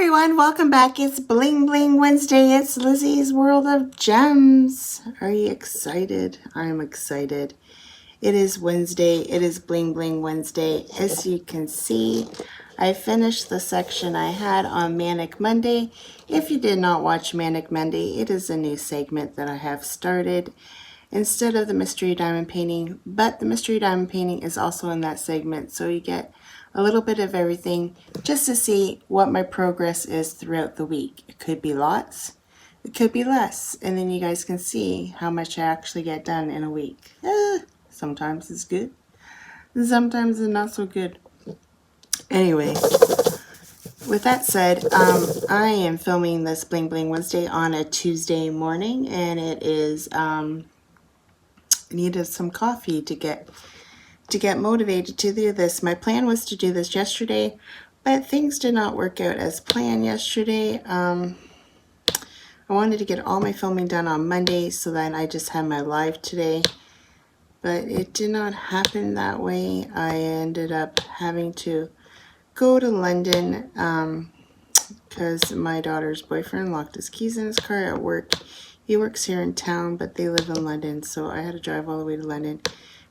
everyone, welcome back. It's Bling Bling Wednesday. It's Lizzie's World of Gems. Are you excited? I'm excited. It is Wednesday. It is Bling Bling Wednesday. As you can see, I finished the section I had on Manic Monday. If you did not watch Manic Monday, it is a new segment that I have started instead of the mystery diamond painting, but the mystery diamond painting is also in that segment, so you get a little bit of everything just to see what my progress is throughout the week. It could be lots, it could be less, and then you guys can see how much I actually get done in a week. Sometimes it's good, sometimes it's not so good. Anyway, with that said, I am filming this Bling Bling Wednesday on a Tuesday morning, and it is I needed some coffee to get motivated to do this. My plan was to do this yesterday, but things did not work out as planned yesterday. I wanted to get all my filming done on Monday, so then I just had my live today, but it did not happen that way. I ended up having to go to London because my daughter's boyfriend locked his keys in his car at work. He works here in town, but they live in London, so I had to drive all the way to London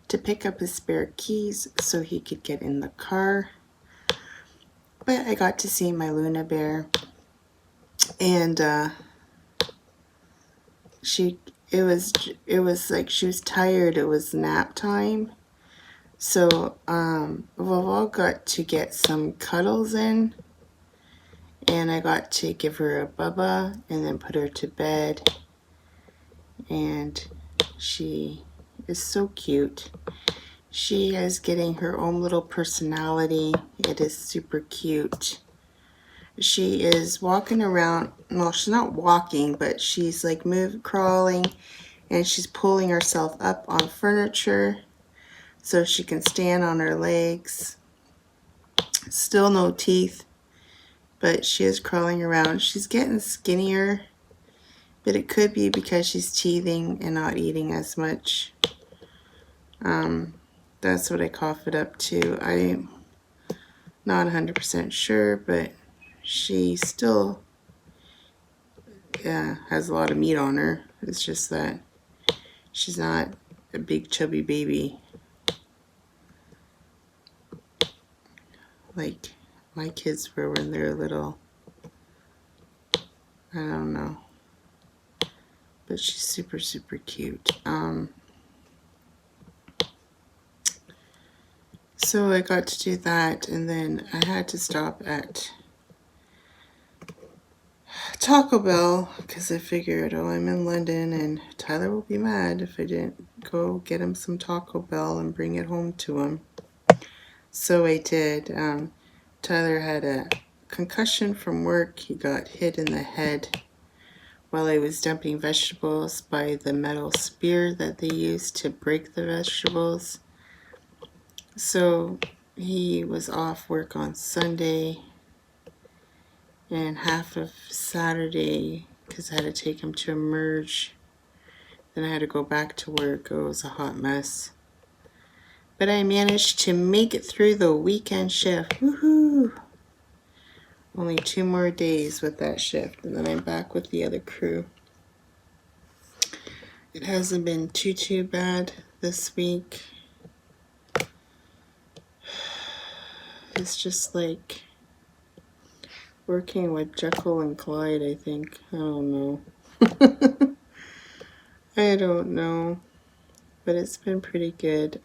to pick up his spare keys so he could get in the car. But I got to see my Luna bear, and it was like she was tired. It was nap time, so we've all got to get some cuddles in, and I got to give her a bubba and then put her to bed, and she is so cute. She is getting her own little personality. It is super cute. She is walking around. Well, she's not walking, but she's like crawling, and she's pulling herself up on furniture so she can stand on her legs. Still no teeth, but she is crawling around. She's getting skinnier, but it could be because she's teething and not eating as much. That's what I cough it up to. I'm not 100% sure, but she still has a lot of meat on her. It's just that she's not a big chubby baby like my kids were when they're little. I don't know, but she's super, super cute. So I got to do that, and then I had to stop at Taco Bell because I figured, oh, I'm in London and Tyler will be mad if I didn't go get him some Taco Bell and bring it home to him. So I did. Tyler had a concussion from work. He got hit in the head while I was dumping vegetables by the metal spear that they use to break the vegetables. So he was off work on Sunday and half of Saturday because I had to take him to Emerge. Then I had to go back to work. It was a hot mess. But I managed to make it through the weekend shift. Woohoo! Only 2 more days with that shift, and then I'm back with the other crew. It hasn't been too bad this week. It's just like working with Jekyll and Clyde, I think. I don't know. I don't know. But it's been pretty good.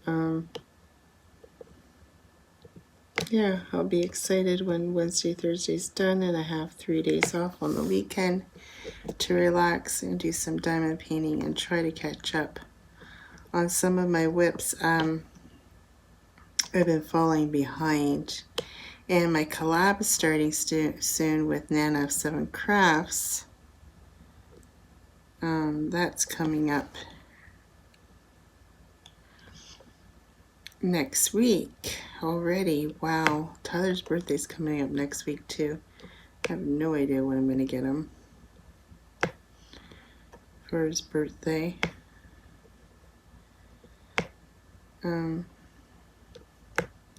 Yeah, I'll be excited when Wednesday, Thursday's done and I have 3 days off on the weekend to relax and do some diamond painting and try to catch up on some of my WIPs. I've been falling behind, and my collab is starting soon with Nana of 7 Crafts. That's coming up next week already. Wow, Tyler's birthday's coming up next week too. I have no idea when I'm gonna get him for his birthday.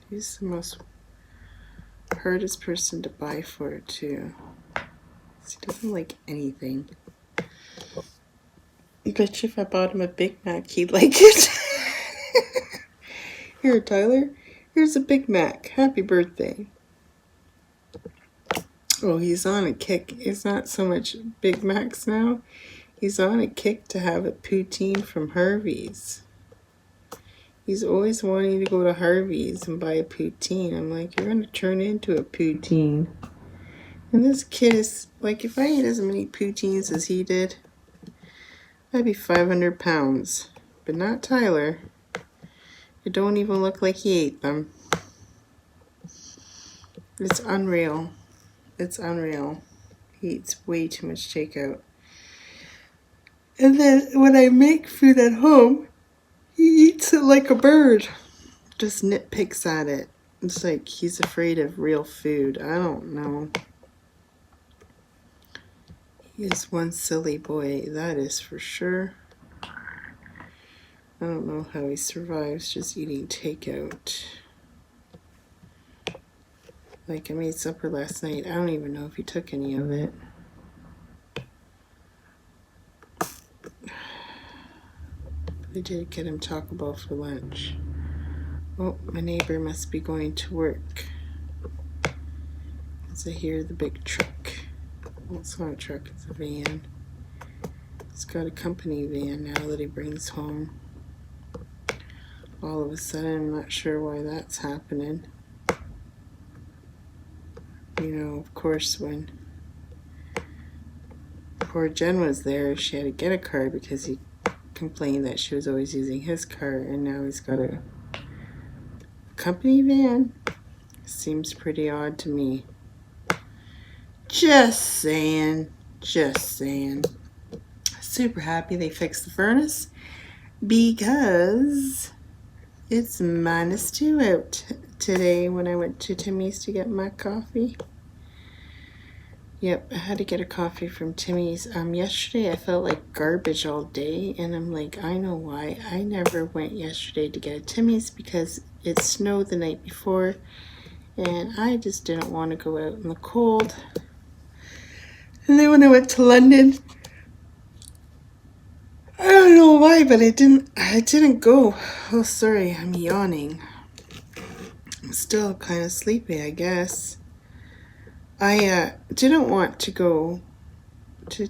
He's the most hardest person to buy for too. He doesn't like anything. I bet you if I bought him a Big Mac, he'd like it. Here, Tyler, here's a Big Mac. Happy birthday. Oh, he's on a kick. It's not so much Big Macs now. He's on a kick to have a poutine from Harvey's. He's always wanting to go to Harvey's and buy a poutine. I'm like, you're going to turn into a poutine. And this kid is, like, if I ate as many poutines as he did, I'd be 500 pounds. But not Tyler. It don't even look like he ate them. It's unreal. It's unreal. He eats way too much takeout. And then when I make food at home, he eats it like a bird. Just nitpicks at it. It's like he's afraid of real food. I don't know. He is one silly boy, that is for sure. I don't know how he survives just eating takeout. Like, I made supper last night. I don't even know if he took any of it. I did get him Taco Bell for lunch. Oh, my neighbor must be going to work. As I hear the big truck. Well, it's not a truck, it's a van. It's got a company van now that he brings home. All of a sudden, I'm not sure why that's happening. You know, of course, when poor Jen was there, she had to get a car because he complained that she was always using his car, and now he's got a company van. Seems pretty odd to me. Just saying. Just saying. Super happy they fixed the furnace because it's -2 out today when I went to Timmy's to get my coffee. Yep, I had to get a coffee from Timmy's. Yesterday I felt like garbage all day, and I'm like, I know why. I never went yesterday to get a Timmy's because it snowed the night before, and I just didn't want to go out in the cold. And then when I went to London, I don't know why, but I didn't go. Oh, sorry, I'm yawning. I'm still kind of sleepy, I guess. I didn't want to go to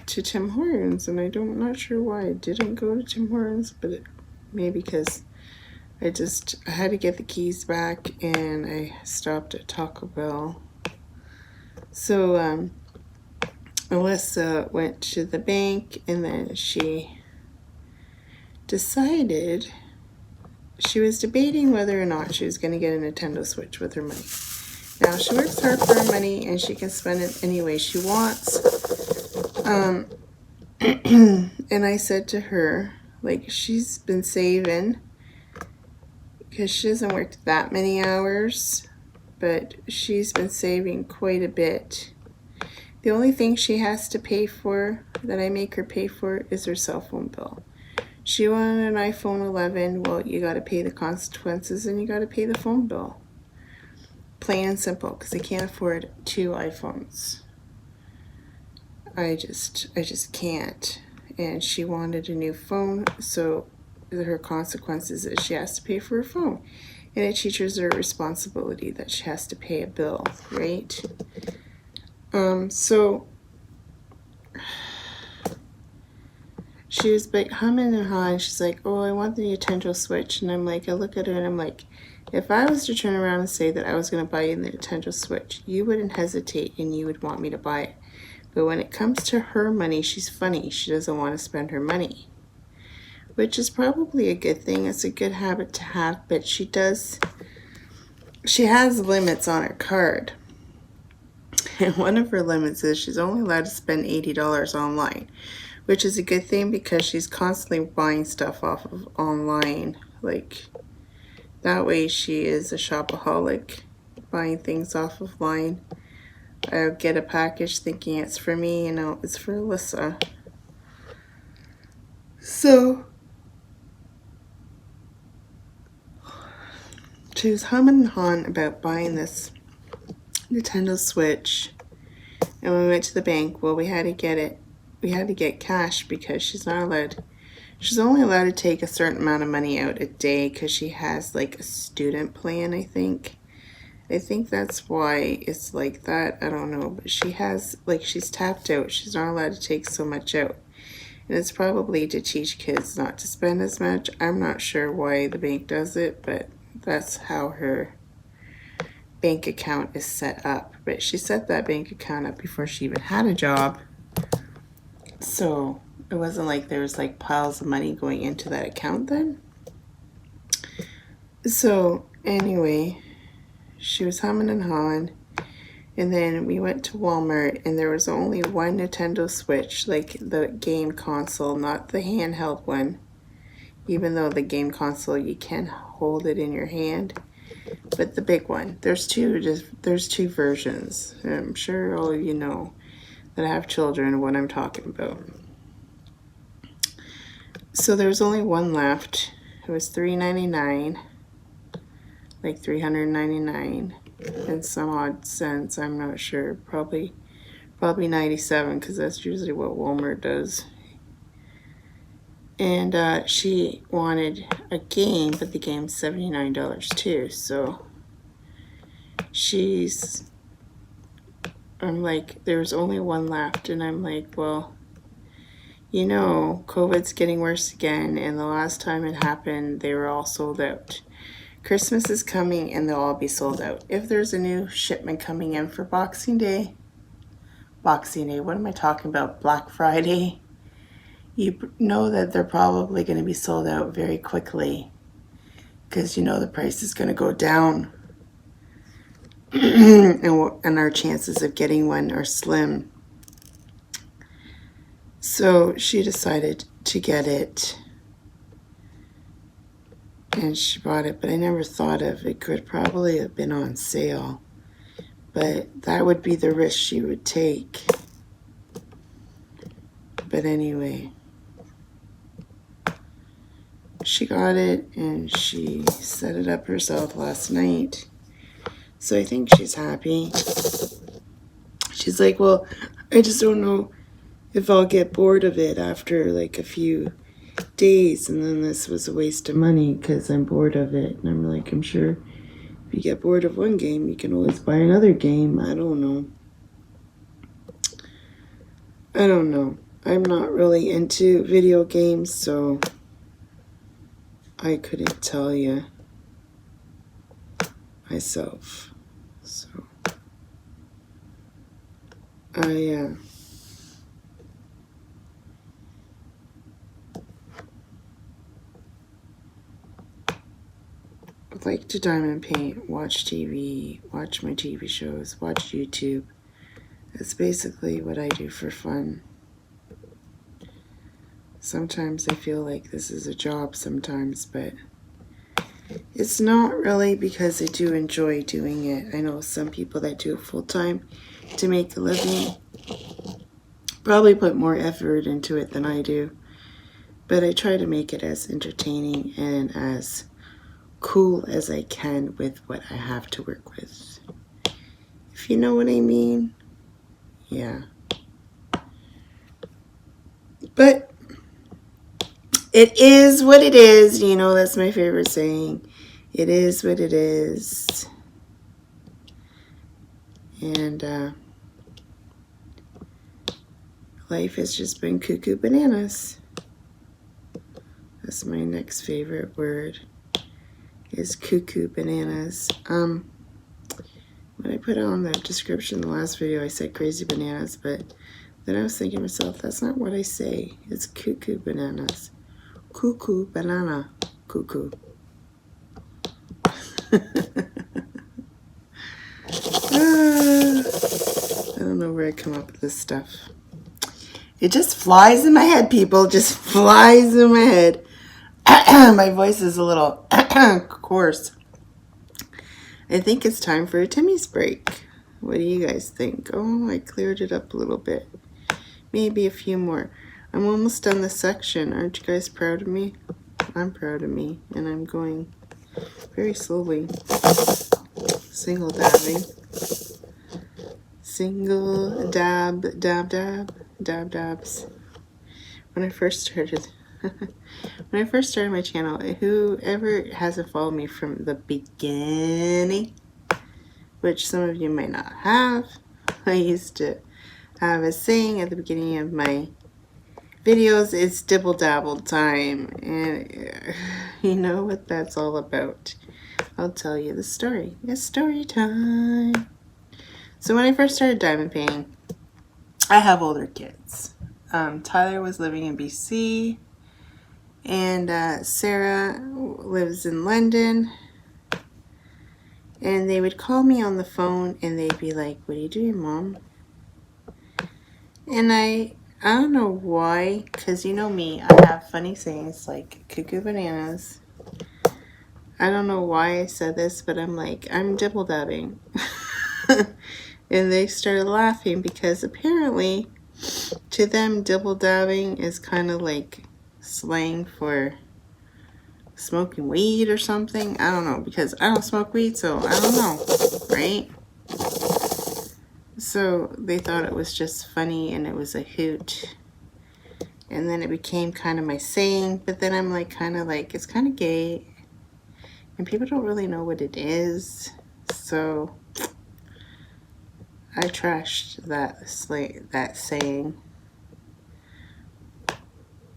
Tim Hortons, and I'm not sure why I didn't go to Tim Hortons, but maybe because I had to get the keys back, and I stopped at Taco Bell. So Alyssa went to the bank, and then she decided she was debating whether or not she was going to get a Nintendo Switch with her money. Now, she works hard for her money, and she can spend it any way she wants. And I said to her, like, she's been saving because she doesn't work that many hours, but she's been saving quite a bit. The only thing she has to pay for, that I make her pay for, is her cell phone bill. She wanted an iPhone 11. Well, you got to pay the consequences, and you got to pay the phone bill. Plain and simple, because I can't afford 2 iPhones. I just can't. And she wanted a new phone, so her consequences is she has to pay for her phone. And it teaches her responsibility that she has to pay a bill, right? So she was like humming and hawing. She's like, oh, I want the Nintendo Switch. And I'm like, I look at her and I'm like, if I was to turn around and say that I was going to buy you the Nintendo Switch, you wouldn't hesitate and you would want me to buy it. But when it comes to her money, she's funny. She doesn't want to spend her money, which is probably a good thing. It's a good habit to have, but she has limits on her card. And one of her limits is she's only allowed to spend $80 online, which is a good thing because she's constantly buying stuff off of online. Like, that way she is a shopaholic, buying things off of line. I'll get a package thinking it's for me, and it's for Alyssa. So she was humming and hawing about buying this Nintendo Switch. And when we went to the bank, well, we had to get cash because she's only allowed to take a certain amount of money out a day because she has like a student plan, I think. I think that's why it's like that. I don't know, but she has, like, she's tapped out. She's not allowed to take so much out. And it's probably to teach kids not to spend as much. I'm not sure why the bank does it, but that's how her bank account is set up. But she set that bank account up before she even had a job. So it wasn't like there was like piles of money going into that account then. So anyway, she was humming and hawing. And then we went to Walmart and there was only one Nintendo Switch, like the game console, not the handheld one. Even though the game console, you can hold it in your hand. But the big one, there's two versions. I'm sure all of you know that have children what I'm talking about. So there's only one left. It was $3.99, like $399 and some odd cents. I'm not sure. Probably 97 because that's usually what Walmart does. And she wanted a game, but the game's $79 too. So I'm like, there's only one left, and I'm like, well, you know, COVID's getting worse again, and the last time it happened, they were all sold out. Christmas is coming, and they'll all be sold out. If there's a new shipment coming in for Boxing Day, what am I talking about? Black Friday. You know that they're probably going to be sold out very quickly because you know the price is going to go down. and our chances of getting one are slim. So she decided to get it, and she bought it, but I never thought of it could probably have been on sale, but that would be the risk she would take. But anyway, she got it and she set it up herself last night. So I think she's happy. She's like, well, I just don't know if I'll get bored of it after like a few days, and then this was a waste of money because I'm bored of it. And I'm like, I'm sure if you get bored of one game, you can always buy another game. I don't know. I'm not really into video games, so I couldn't tell you myself. So I like to diamond paint, watch TV, watch my TV shows, watch YouTube. That's basically what I do for fun. Sometimes I feel like this is a job sometimes, but it's not really because I do enjoy doing it. I know some people that do it full-time to make a living probably put more effort into it than I do, but I try to make it as entertaining and as cool as I can with what I have to work with. If you know what I mean. Yeah. But it is what it is. You know, that's my favorite saying. It is what it is. And life has just been cuckoo bananas. That's my next favorite word, is cuckoo bananas. When I put on the description in the last video, I said crazy bananas, but then I was thinking to myself, that's not what I say. It's cuckoo bananas. Cuckoo banana. Cuckoo. I don't know where I come up with this stuff. It just flies in my head, people. Just flies in my head. My voice is a little coarse. I think it's time for a Timmy's break. What do you guys think? Oh, I cleared it up a little bit. Maybe a few more. I'm almost done this section. Aren't you guys proud of me? I'm proud of me, and I'm going very slowly. Single dabbing. single dab, dab, dab, dab, dabs. When I first started, my channel, whoever hasn't followed me from the beginning, which some of you might not have, I used to have a saying at the beginning of my videos, it's dibble dabble time, and you know what that's all about. I'll tell you the story. It's story time. So when I first started diamond painting, I have older kids. Tyler was living in BC, and Sarah lives in London. And they would call me on the phone and they'd be like, "What are you doing, Mom?" And I don't know why, because you know me, I have funny sayings like cuckoo bananas. I don't know why I said this, but I'm like, I'm dibble dabbing. And they started laughing because apparently to them dibble dabbing is kind of like slang for smoking weed or something. I don't know, because I don't smoke weed, so I don't know, right? So they thought it was just funny and it was a hoot. And then it became kind of my saying, but then I'm like, kind of like, it's kind of gay and people don't really know what it is. So I trashed that saying.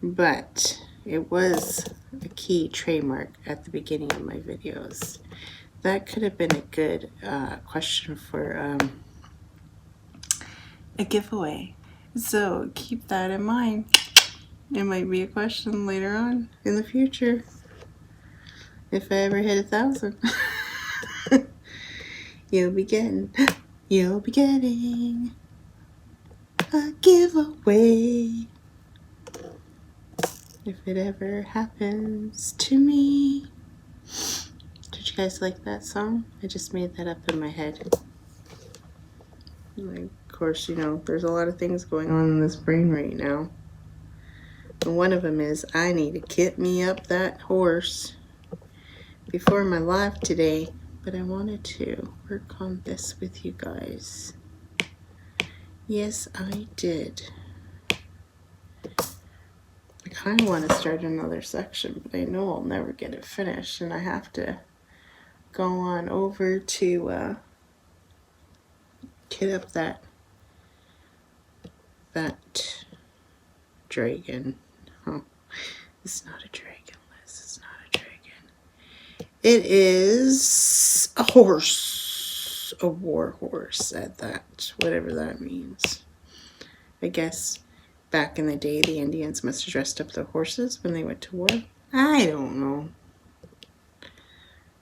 But it was a key trademark at the beginning of my videos. That could have been a good question for a giveaway. So keep that in mind. It might be a question later on in the future. If I ever hit 1,000. You'll be getting a giveaway. If it ever happens to me. Did you guys like that song? I just made that up in my head. Like, of course, you know, there's a lot of things going on in this brain right now. And one of them is I need to kit me up that horse before my live today. But I wanted to work on this with you guys. Yes, I did. I kind of want to start another section, but I know I'll never get it finished, and I have to go on over to kit up that dragon. Oh, it's not a dragon, Liz. It's not a dragon. It is a horse, a war horse at that, whatever that means. I guess back in the day, the Indians must have dressed up the horses when they went to war. I don't know.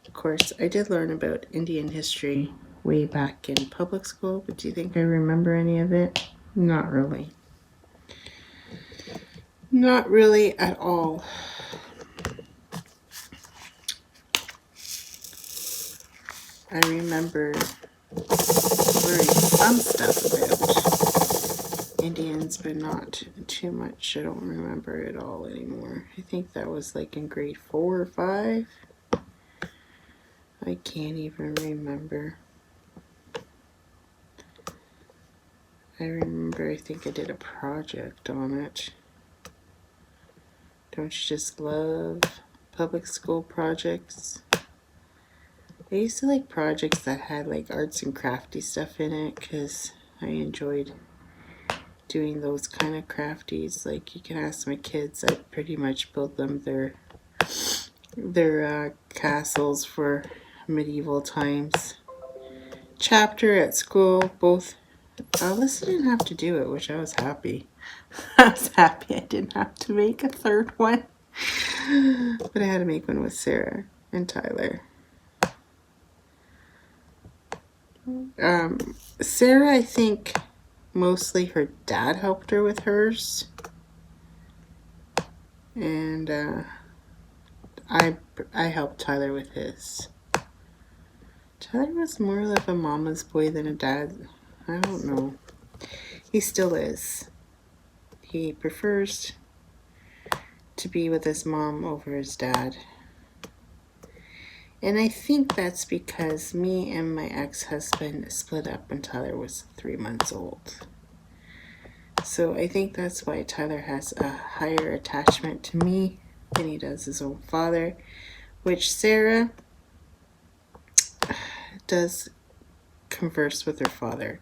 Of course, I did learn about Indian history way back in public school, but do you think I remember any of it? Not really. Not really at all. I remember learning some stuff about Indians, but not too much. I don't remember it all anymore. I think that was like in grade 4 or 5. I can't even remember. I remember, I think I did a project on it. Don't you just love public school projects? I used to like projects that had like arts and crafty stuff in it because I enjoyed doing those kind of crafties. Like, you can ask my kids, I pretty much built them their castles for medieval times. Chapter at school, both. Alyssa didn't have to do it, which I was happy. I was happy I didn't have to make a third one. But I had to make one with Sarah and Tyler. Sarah, I think mostly her dad helped her with hers. And I helped Tyler with his. Tyler was more like a mama's boy than a dad. I don't know. He still is. He prefers to be with his mom over his dad. And I think that's because me and my ex-husband split up when Tyler was 3 months old. So I think that's why Tyler has a higher attachment to me than he does his own father, which Sarah does converse with her father.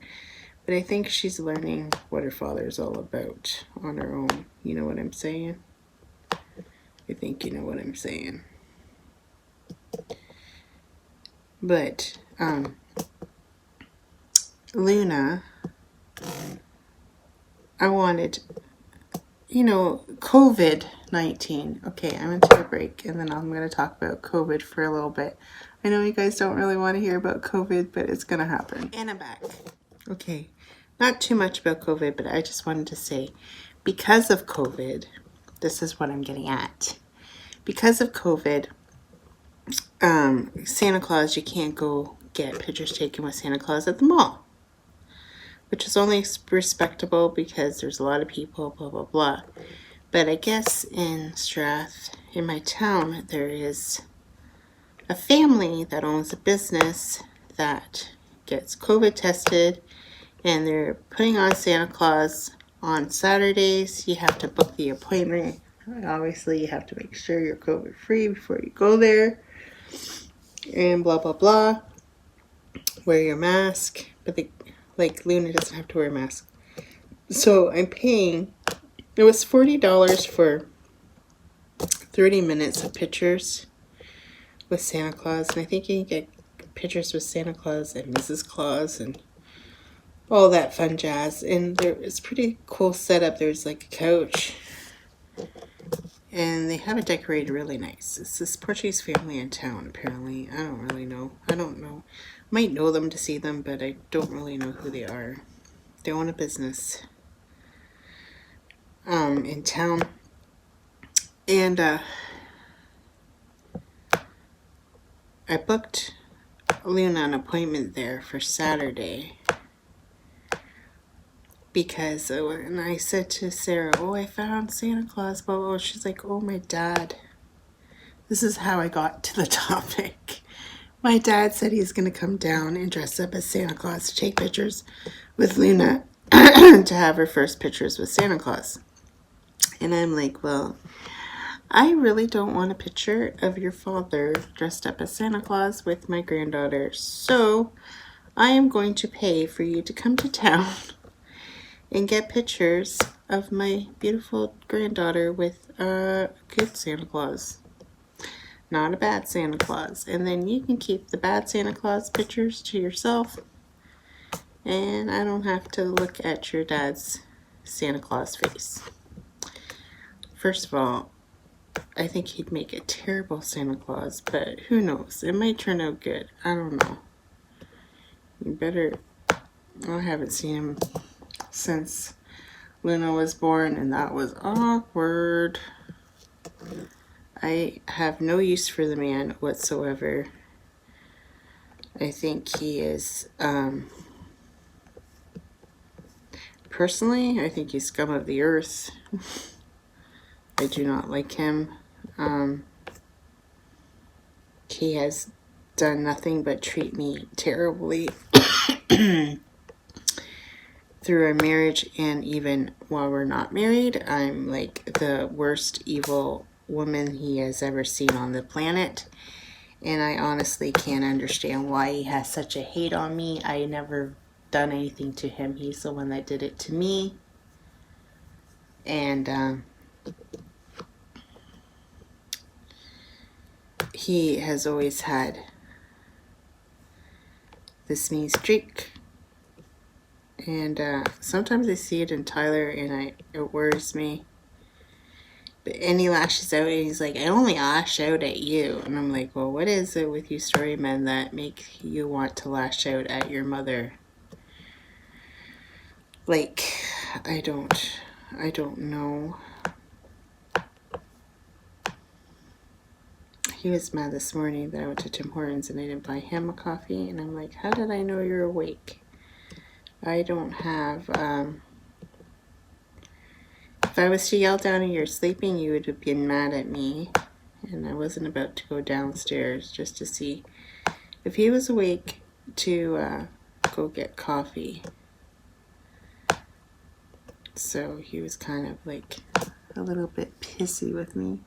But I think she's learning what her father is all about on her own. You know what I'm saying? I think you know what I'm saying. But Luna, I wanted, COVID-19. Okay, I'm going to take a break and then I'm going to talk about COVID for a little bit. I know you guys don't really want to hear about COVID, but it's going to happen. And I'm back. Okay, not too much about COVID, but I just wanted to say, because of COVID, this is what I'm getting at. Because of COVID, Santa Claus, you can't go get pictures taken with Santa Claus at the mall, which is only respectable because there's a lot of people, blah, blah, blah. But I guess in Strath, in my town, there is a family that owns a business that gets COVID tested, and they're putting on Santa Claus on Saturdays. You have to book the appointment. Obviously, you have to make sure you're COVID free before you go there, and blah, blah, blah. Wear your mask, but Luna doesn't have to wear a mask. So I'm paying, it was $40 for 30 minutes of pictures with Santa Claus, and I think you can get pictures with Santa Claus and Mrs. Claus and all that fun jazz. And it's pretty cool setup. There's like a couch, and they have it decorated really nice. It's this Portuguese family in town, apparently. I don't really know. I don't know. I might know them to see them, but I don't really know who they are. They own a business in town, and I booked Luna an appointment there for Saturday because, and I said to Sarah, I found Santa Claus, blah, blah, blah. She's like, oh, my dad. This is how I got to the topic. My dad said he's going to come down and dress up as Santa Claus to take pictures with Luna to have her first pictures with Santa Claus. And I'm like, well, I really don't want a picture of your father dressed up as Santa Claus with my granddaughter. So I am going to pay for you to come to town and get pictures of my beautiful granddaughter with a good Santa Claus. Not a bad Santa Claus. And then you can keep the bad Santa Claus pictures to yourself. And I don't have to look at your dad's Santa Claus face. First of all, I think he'd make a terrible Santa Claus, but who knows? It might turn out good. I don't know. I haven't seen him since Luna was born, and that was awkward. I have no use for the man whatsoever. I think he is, personally, I think he's scum of the earth. I do not like him. He has done nothing but treat me terribly through our marriage, and even while we're not married. I'm like the worst evil woman he has ever seen on the planet, and I honestly can't understand why he has such a hate on me. I never done anything to him. He's the one that did it to me, and he has always had this mean streak, and sometimes I see it in Tyler, and it worries me. And he lashes out, and he's like, I only lash out at you. And I'm like, well, what is it with you story men that make you want to lash out at your mother? Like, I don't know. He was mad this morning that I went to Tim Hortons and I didn't buy him a coffee. And I'm like, how did I know you're awake? I don't have, if I was to yell down and you're sleeping, you would have been mad at me. and I wasn't about to go downstairs just to see if he was awake to go get coffee. So he was kind of like a little bit pissy with me,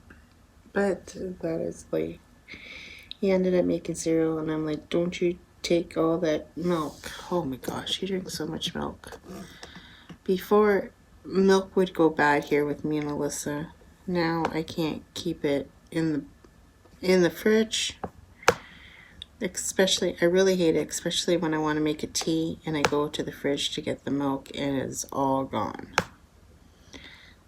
but that is like, he ended up making cereal, and I'm like, don't you take all that milk. Oh my gosh, he drinks so much milk. Before, milk would go bad here with me and Alyssa. Now I can't keep it in the fridge. Especially, I really hate it, especially when I want to make a tea and I go to the fridge to get the milk and it's all gone.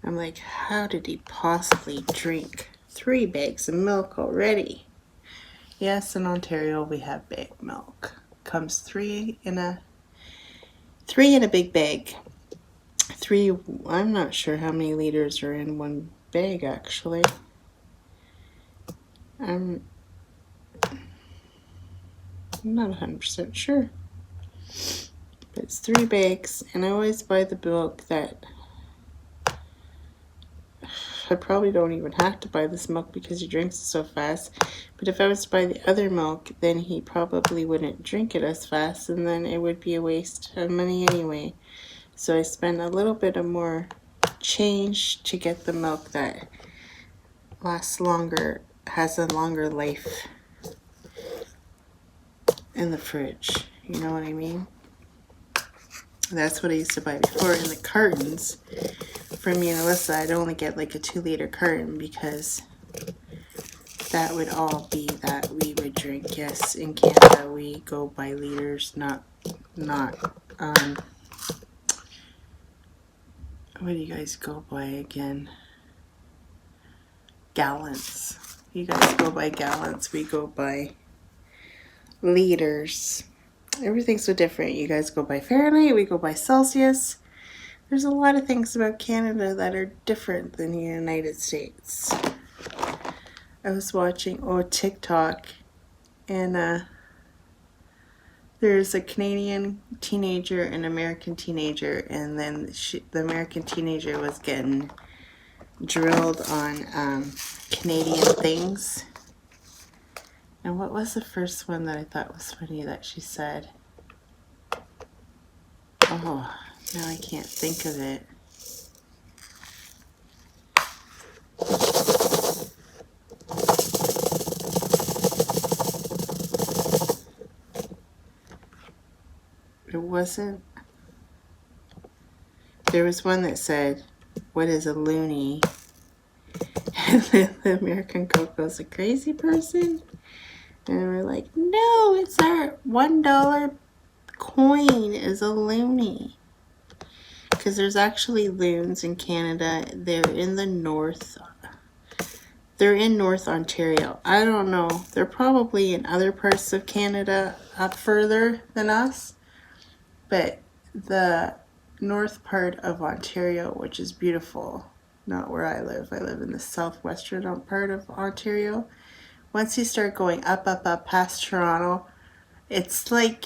I'm like, how did he possibly drink 3 bags of milk already? Yes, in Ontario we have bag milk. Comes 3 in a big bag. 3, I'm not sure how many liters are in one bag actually. I'm not 100% sure. But it's 3 bags, and I always buy the milk that, I probably don't even have to buy this milk because he drinks it so fast. But if I was to buy the other milk, then he probably wouldn't drink it as fast, and then it would be a waste of money anyway. So I spend a little bit of more change to get the milk that lasts longer, has a longer life in the fridge. You know what I mean? That's what I used to buy before in the cartons. For me and Alyssa, I'd only get like a 2-liter carton because that would all be that we would drink. Yes, in Canada we go by liters, not what do you guys go by again? Gallons. You guys go by gallons, we go by liters. Everything's so different. You guys go by Fahrenheit, we go by Celsius. There's a lot of things about Canada that are different than the United States. I was watching TikTok, and there's a Canadian teenager and an American teenager, and then the American teenager was getting drilled on Canadian things. And what was the first one that I thought was funny that she said? Oh, now I can't think of it. It wasn't. There was one that said, what is a loony? And then the American Coco's a crazy person. And we're like, no, it's our $1 coin is a loony. Because there's actually loons in Canada. They're in the north. They're in North Ontario. I don't know. They're probably in other parts of Canada up further than us. But the north part of Ontario, which is beautiful, not where I live. I live in the southwestern part of Ontario. Once you start going up past Toronto, it's like,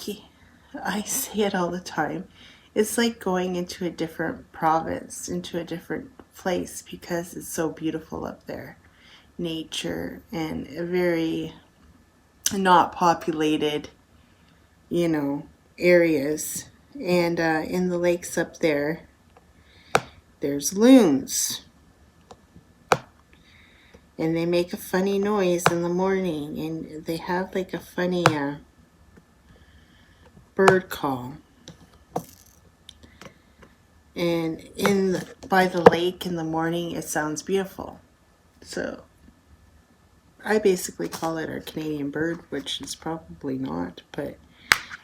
I say it all the time, it's like going into a different province, into a different place, because it's so beautiful up there. Nature and a very not populated, areas. And in the lakes up there, there's loons. And they make a funny noise in the morning, and they have like a funny bird call. And by the lake in the morning, it sounds beautiful. So I basically call it our Canadian bird, which is probably not, but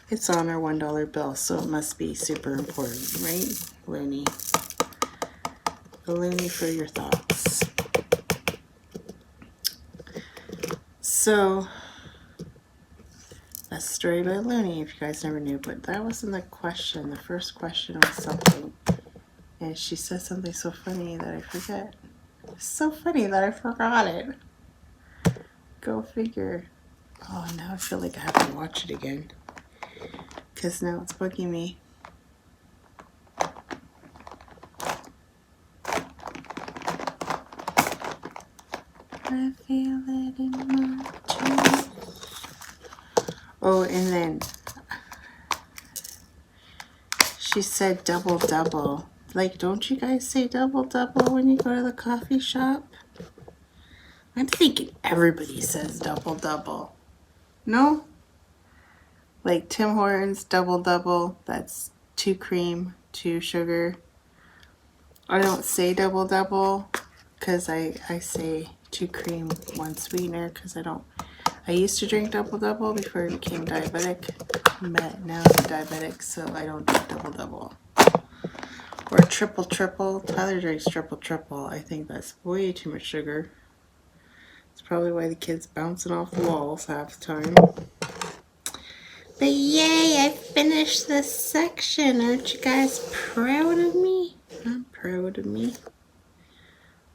it's on our $1 bill, so it must be super important, right? Loony. A loony for your thoughts. So that's the story about Looney, if you guys never knew, but that wasn't the question. The first question was something, and she said something so funny that I forget. It's so funny that I forgot it. Go figure. Oh, now I feel like I have to watch it again, because now it's bugging me. I feel it in my chest. Oh, and then she said double double. Like, don't you guys say double double when you go to the coffee shop? I'm thinking everybody says double double. No? Like Tim Hortons double double, that's 2 cream, 2 sugar. I don't say double double because I say 2 cream, 1 sweetener because I used to drink double double before I became diabetic, but now I'm diabetic, so I don't drink double double. Or triple triple. Tyler drinks triple triple. I think that's way too much sugar. It's probably why the kid's bouncing off the walls half the time. But yay, I finished this section. Aren't you guys proud of me? I'm proud of me.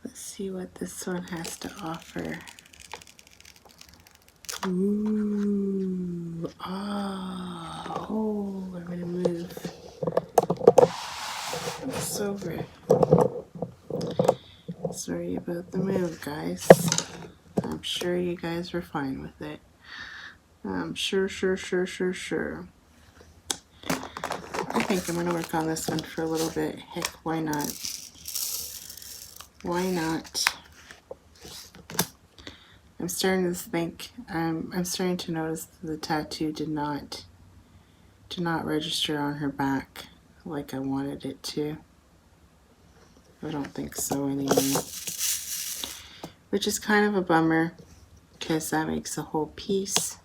Let's see what this one has to offer. Ooh, oh, I'm gonna move this over. Sorry about the move, guys. I'm sure you guys were fine with it. I'm sure. I think I'm gonna work on this one for a little bit. Heck, why not? Why not? I'm starting to think, I'm starting to notice that the tattoo did not register on her back like I wanted it to. I don't think so anyway. Which is kind of a bummer because that makes a whole piece.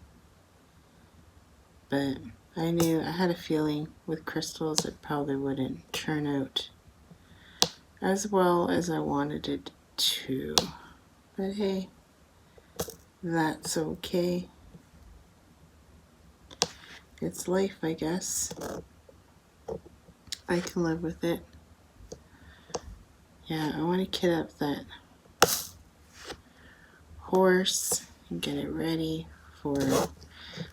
But I had a feeling with crystals it probably wouldn't turn out as well as I wanted it to. But hey, that's okay. It's life, I guess. I can live with it. Yeah, I want to kit up that horse and get it ready for...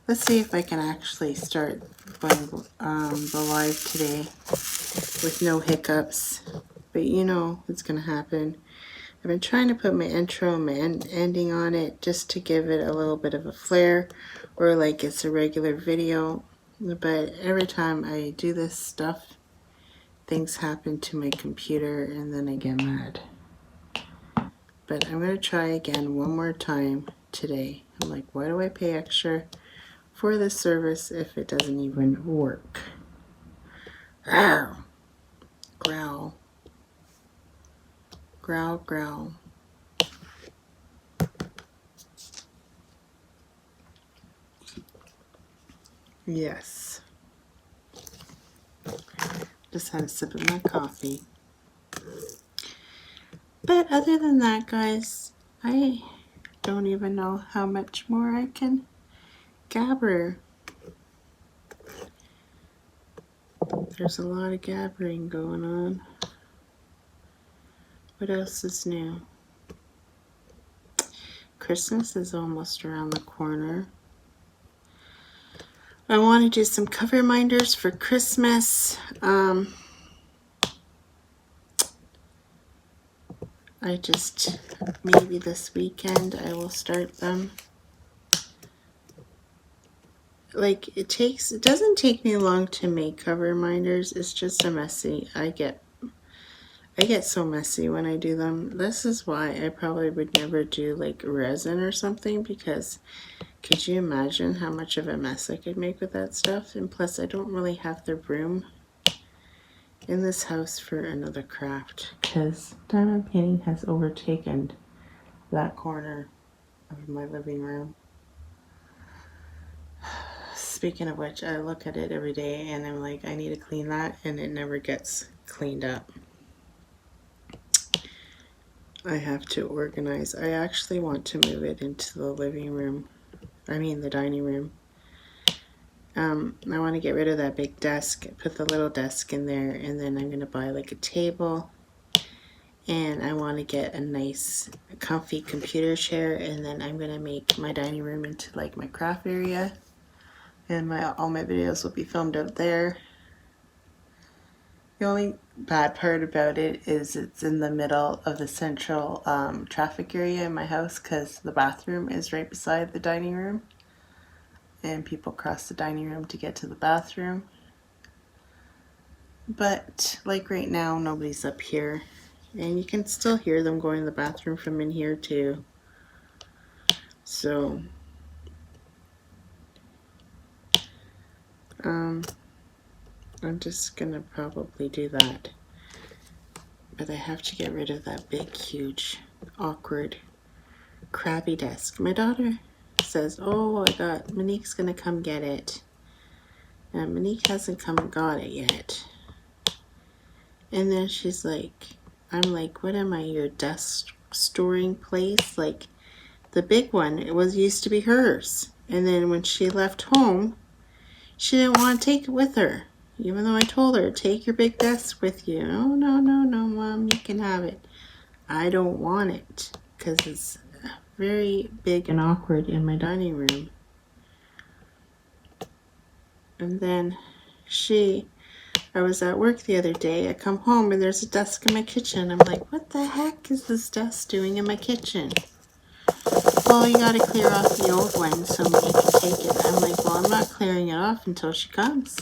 Let's see if I can actually start the live today with no hiccups. But you know what's going to happen. I've been trying to put my intro and my ending on it just to give it a little bit of a flair, or like it's a regular video. But every time I do this stuff, things happen to my computer and then I get mad. But I'm going to try again one more time today. I'm like, why do I pay extra for this service if it doesn't even work? Growl. Growl. Growl, growl. Yes. Just had a sip of my coffee. But other than that, guys, I don't even know how much more I can gabber. There's a lot of gabbering going on. What else is new? Christmas is almost around the corner. I want to do some cover reminders for Christmas. Maybe this weekend I will start them. Like, it doesn't take me long to make cover reminders. It's just a messy. I get so messy when I do them. This is why I probably would never do like resin or something, because could you imagine how much of a mess I could make with that stuff? And plus I don't really have the room in this house for another craft because diamond painting has overtaken that corner of my living room. Speaking of which, I look at it every day and I'm like, I need to clean that, and it never gets cleaned up. I have to organize. I actually want to move it into the living room. The dining room. I want to get rid of that big desk, put the little desk in there, and then I'm going to buy like a table. And I want to get a nice, comfy computer chair, and then I'm going to make my dining room into like my craft area. And all my videos will be filmed out there. The only bad part about it is it's in the middle of the central traffic area in my house because the bathroom is right beside the dining room. And people cross the dining room to get to the bathroom. But like right now, nobody's up here. And you can still hear them going to the bathroom from in here too. So, I'm just gonna probably do that. But I have to get rid of that big, huge, awkward, crabby desk. My daughter says, oh, Monique's gonna come get it. And Monique hasn't come and got it yet. And then she's like, I'm like, what am I, your desk storing place? Like, the big one, it used to be hers. And then when she left home, she didn't want to take it with her. Even though I told her, take your big desk with you. Oh, no, Mom, you can have it. I don't want it because it's very big and awkward in my dining room. And then I was at work the other day. I come home and there's a desk in my kitchen. I'm like, what the heck is this desk doing in my kitchen? Well, you gotta clear off the old one so you can take it. I'm like, well, I'm not clearing it off until she comes.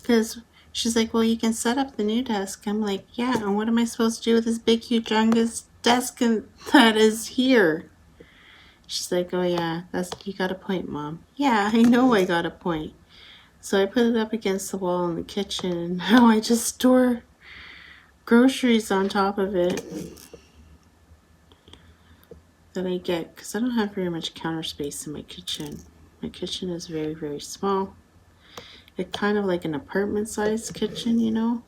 Because she's like, well, you can set up the new desk. I'm like, yeah, and what am I supposed to do with this big, huge, humongous desk that is here? She's like, oh, yeah, you got a point, Mom. Yeah, I know I got a point. So I put it up against the wall in the kitchen, and now I just store groceries on top of it that I get, because I don't have very much counter space in my kitchen. My kitchen is very, very small. It's kind of like an apartment-sized kitchen, you know?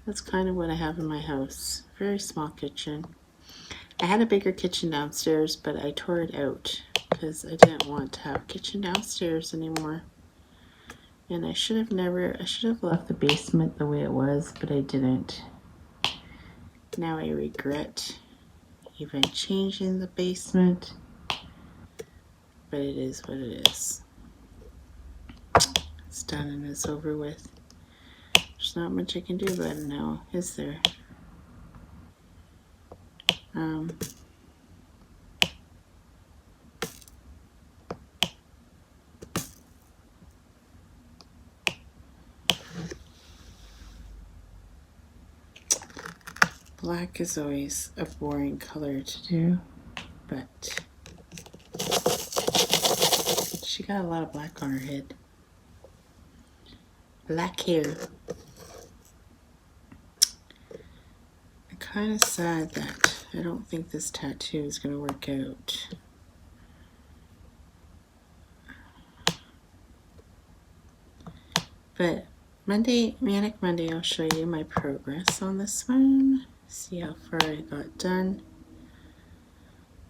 That's kind of what I have in my house. Very small kitchen. I had a bigger kitchen downstairs, but I tore it out because I didn't want to have a kitchen downstairs anymore. And I should have left the basement the way it was, but I didn't. Now I regret even changing the basement, but it is what it is. It's done and it's over with. There's not much I can do about it now, is there? Black is always a boring color to do, but she got a lot of black on her head. Black hair. I'm kind of sad that I don't think this tattoo is going to work out. But Manic Monday, I'll show you my progress on this one. See how far I got done.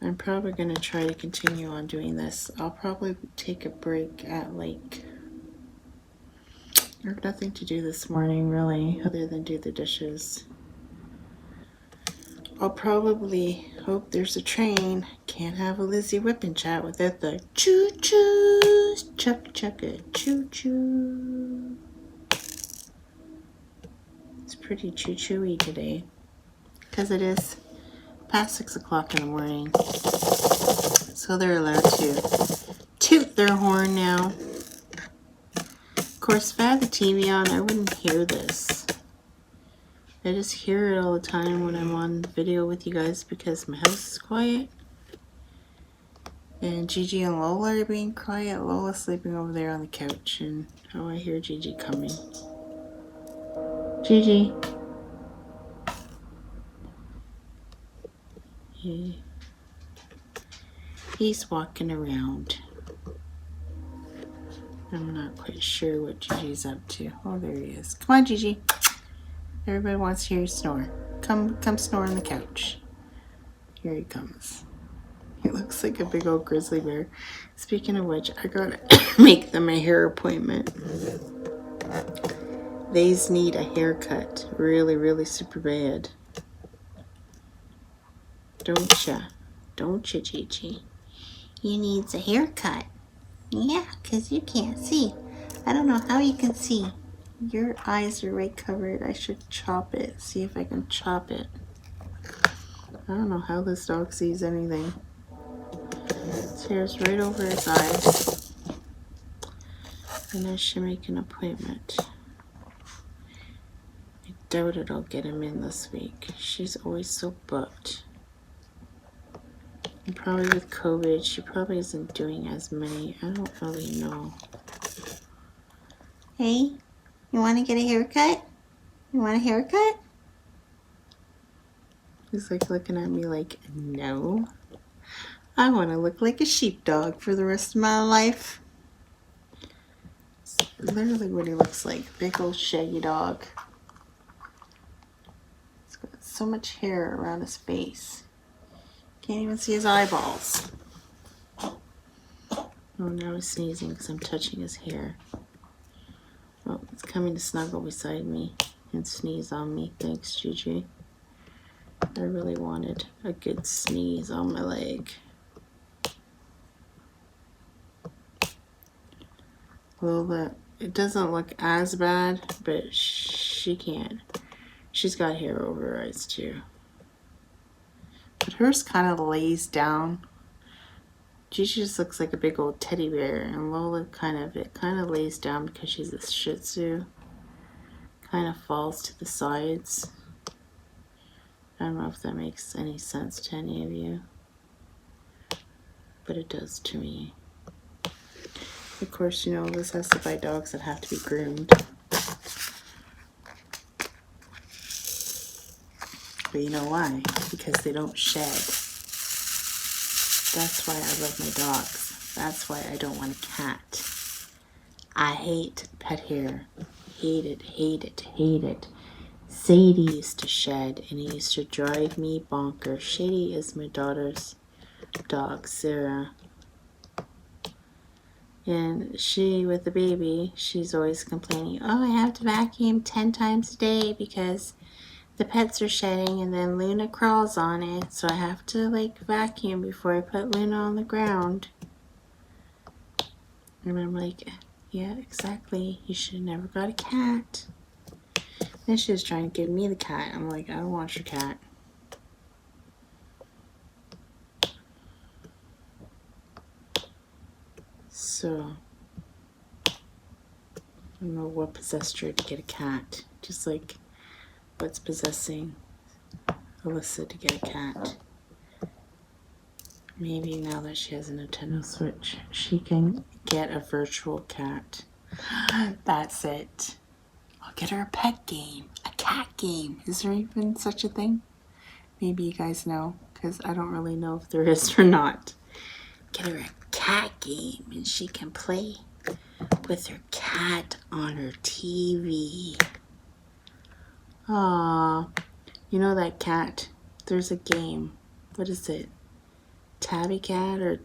I'm probably going to try to continue on doing this. I'll probably take a break at like... I have nothing to do this morning really, other than do the dishes. I'll probably hope there's a train. Can't have a Lizzie WIP&Chat without the choo-choo, chuck-chucka, choo-choo. It's pretty choo-choo-y today, because it is past 6 o'clock in the morning. So they're allowed to toot their horn now. Of course, if I had the TV on, I wouldn't hear this. I just hear it all the time when I'm on video with you guys because my house is quiet. And Gigi and Lola are being quiet. Lola's sleeping over there on the couch, and oh, I hear Gigi coming. Gigi. He's walking around. I'm not quite sure what Gigi's up to. Oh, there he is. Come on, Gigi. Everybody wants to hear you snore. Come snore on the couch. Here he comes. He looks like a big old grizzly bear. Speaking of which, I gotta make them a hair appointment. They's need a haircut. Really, really super bad. Don't ya? Don't ya, Gigi? You needs a haircut. Yeah, 'cause you can't see. I don't know how you can see. Your eyes are right covered. I should chop it. See if I can chop it. I don't know how this dog sees anything. His hair's right over his eyes. And I should make an appointment. I doubt it I'll get him in this week. She's always so booked. And probably with COVID, she probably isn't doing as many. I don't really know. Hey, you want to get a haircut? You want a haircut? He's like looking at me like, no. I want to look like a sheepdog for the rest of my life. It's literally what he looks like. Big old shaggy dog. He's got so much hair around his face. Can't even see his eyeballs. Oh, now he's sneezing because I'm touching his hair. Oh, it's coming to snuggle beside me and sneeze on me. Thanks, Gigi. I really wanted a good sneeze on my leg. Well, it doesn't look as bad, but she can. She's got hair over her eyes too. But hers kind of lays down. Gigi just looks like a big old teddy bear, and Lola kind of lays down because she's a Shih Tzu. Kind of falls to the sides. I don't know if that makes any sense to any of you, but it does to me. Of course, you know, Liz has to buy dogs that have to be groomed. But you know why? Because they don't shed. That's why I love my dogs. That's why I don't want a cat. I hate pet hair. Hate it, hate it, hate it. Sadie used to shed, and it used to drive me bonkers. Shady is my daughter's dog, Sarah. And she, with the baby, she's always complaining, oh, I have to vacuum 10 times a day because the pets are shedding, and then Luna crawls on it, so I have to like vacuum before I put Luna on the ground. And I'm like, yeah, exactly. You should have never got a cat. Then she was trying to give me the cat. I'm like, I don't want your cat. So, I don't know what possessed her to get a cat. Just like what's possessing Alyssa to get a cat. Maybe now that she has a Nintendo Switch, she can get a virtual cat. That's it. I'll get her a pet game, a cat game. Is there even such a thing? Maybe you guys know, because I don't really know if there is or not. Get her a cat game, and she can play with her cat on her TV. Aww. You know that cat? There's a game. What is it? Tabby Cat or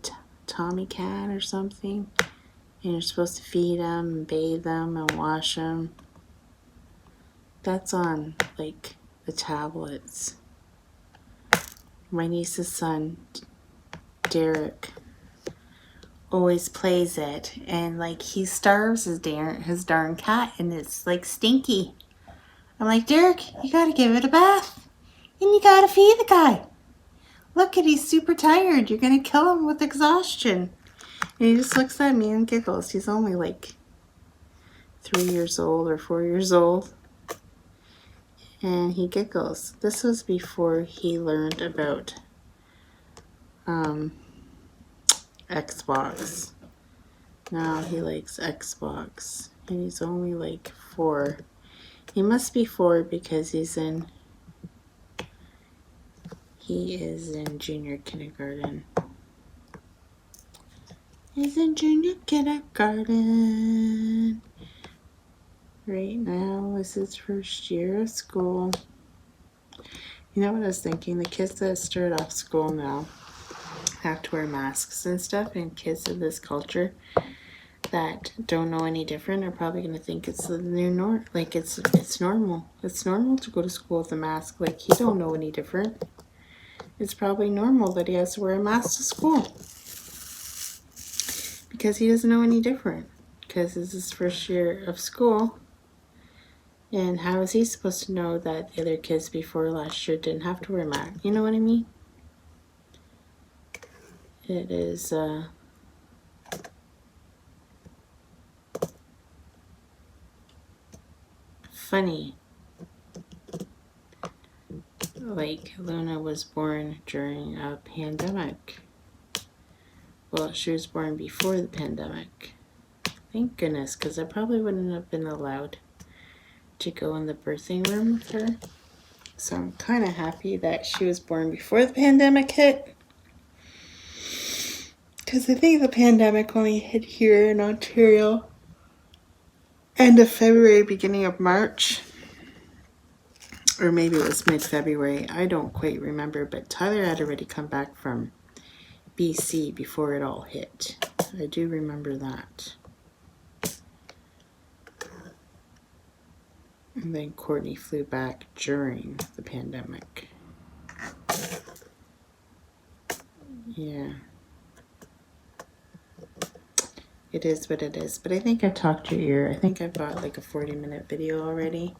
Tommy Cat or something? And you're supposed to feed them and bathe them and wash them. That's on, like, the tablets. My niece's son, Derek, always plays it, and like he starves his darn cat, and it's like stinky. I'm like, Derek, you gotta give it a bath, and you gotta feed the guy. Look at, he's super tired. You're gonna kill him with exhaustion. And he just looks at me and giggles. He's only like 3 years old or 4 years old, and he giggles. This was before he learned about Xbox. Now he likes Xbox, and he's only like 4. He must be 4 because he is in junior kindergarten. He's in junior kindergarten. Right now is his first year of school. You know what I was thinking? The kids that start off school now have to wear masks and stuff, and kids of this culture that don't know any different are probably going to think it's the new norm. Like it's normal. It's normal to go to school with a mask. Like he don't know any different. It's probably normal that he has to wear a mask to school because he doesn't know any different, because it's his first year of school And how is he supposed to know that the other kids before last year didn't have to wear masks? You know what I mean? It is funny. Like, Luna was born during a pandemic. Well, she was born before the pandemic. Thank goodness, because I probably wouldn't have been allowed to go in the birthing room with her. So I'm kind of happy that she was born before the pandemic hit. Because I think the pandemic only hit here in Ontario end of February, beginning of March. Or maybe it was mid-February. I don't quite remember. But Tyler had already come back from BC before it all hit. I do remember that. And then Courtney flew back during the pandemic. Yeah. It is what it is. But I think I've talked your ear. I think I've got like a 40-minute video already.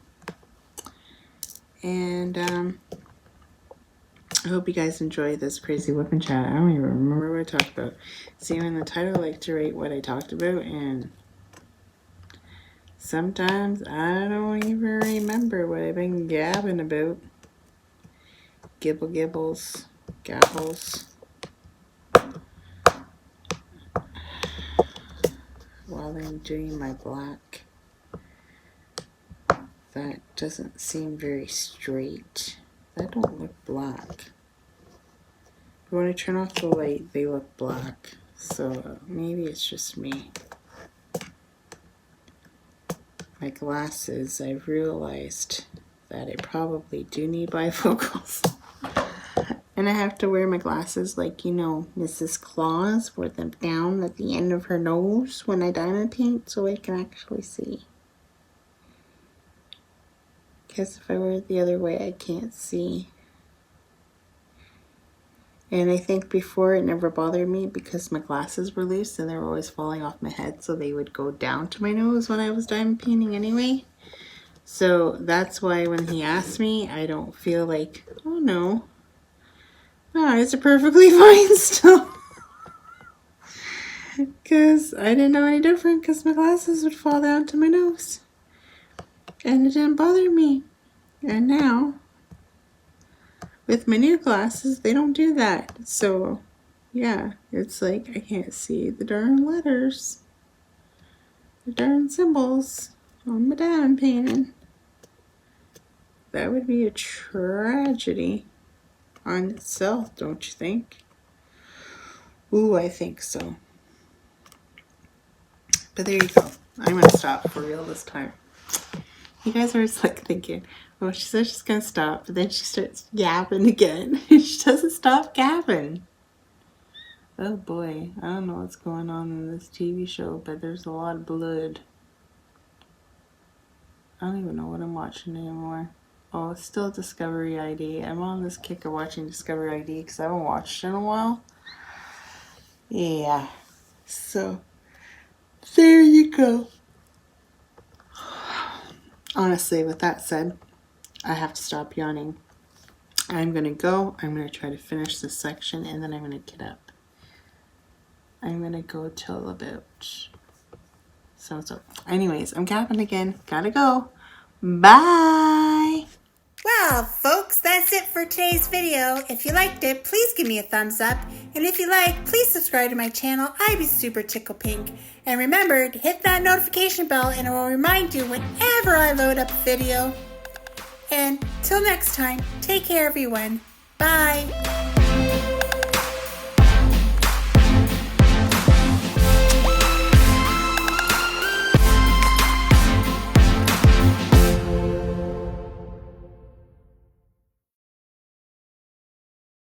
And I hope you guys enjoy this crazy WIP&Chat. I don't even remember what I talked about. See, in the title, I like to write what I talked about, and sometimes I don't even remember what I've been gabbing about. Gibble gibbles, gabbles. While I'm doing my black, that doesn't seem very straight. That don't look black. But when I turn off the light, they look black. So maybe it's just me. My glasses, I've realized that I probably do need bifocals. And I have to wear my glasses like, you know, Mrs. Claus, with them down at the end of her nose when I diamond paint so I can actually see. Because if I wear it the other way, I can't see. And I think before it never bothered me because my glasses were loose and they were always falling off my head, so they would go down to my nose when I was diamond painting anyway. So that's why when he asked me, I don't feel like, oh no, my eyes are perfectly fine still. Because I didn't know any different because my glasses would fall down to my nose. And it didn't bother me. And now, with my new glasses, they don't do that. So, yeah, it's like I can't see the darn letters. The darn symbols on my diamond painting. That would be a tragedy on itself, don't you think? Ooh, I think so. But there you go. I'm going to stop for real this time. You guys are just like thinking, oh, she says she's going to stop, but then she starts yapping again. She doesn't stop gabbing. Oh boy, I don't know what's going on in this TV show, but there's a lot of blood. I don't even know what I'm watching anymore. Oh, it's still Discovery ID. I'm on this kick of watching Discovery ID because I haven't watched it in a while. Yeah. So, there you go. Honestly, with that said, I have to stop yawning. I'm going to go. I'm going to try to finish this section and then I'm going to get up. I'm going to go till about so. Anyways, I'm gapping again. Gotta go. Bye. Well, folks, that's it for today's video. If you liked it, please give me a thumbs up. And if you like, please subscribe to my channel. I'd be super tickle pink. And remember to hit that notification bell and it will remind you whenever I load up a video. And till next time, take care everyone. Bye.